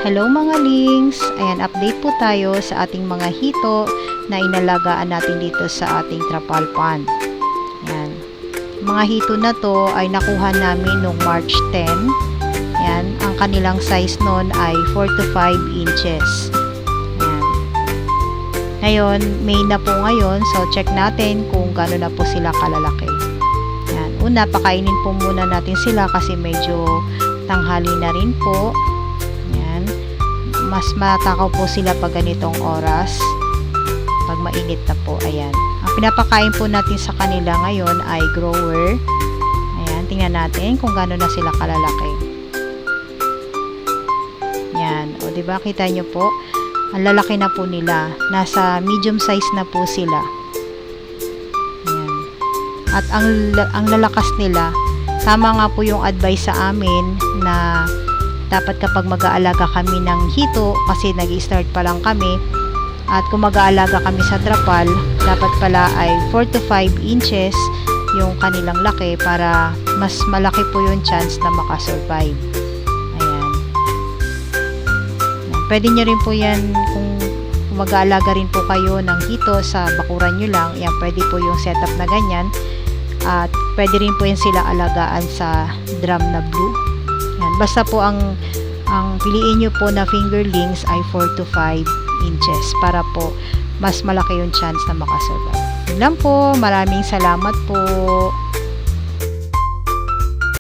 Hello mga links! Ayan, update po tayo sa ating mga hito na inalagaan natin dito sa ating trapal pond. Ayan. Mga hito na to ay nakuha namin noong March 10. Ayan, ang kanilang size nun ay 4 to 5 inches. Ayan. Ngayon, May na po ngayon, so check natin kung gaano na po sila kalalaki. Ayan. Una, pakainin po muna natin sila kasi medyo tanghali na rin po. Mas matakaw po sila pag ganitong oras, pag mainit na po. Ayan, ang pinapakain po natin sa kanila ngayon ay grower. Ayan, tingnan natin kung gaano na sila kalalaki. Ayan, o diba, kita nyo po, ang lalaki na po nila, nasa medium size na po sila. Ayan. At ang lalakas nila, tama nga po yung advice sa amin na dapat kapag mag-aalaga kami ng hito, kasi nag-start pa lang kami, at kung mag-aalaga kami sa trapal, dapat pala ay 4 to 5 inches yung kanilang laki para mas malaki po yung chance na makasurvive. Ayan. Pwede nyo rin po yan kung mag-aalaga rin po kayo ng hito sa bakuran nyo lang. Yan, pwede po yung setup na ganyan, at pwede rin po yan sila alagaan sa drum na blue. Yan, basta po ang piliin nyo po na fingerlings ay 4 to 5 inches para po mas malaki yung chance na makasurvive. Yun lang po, maraming salamat po.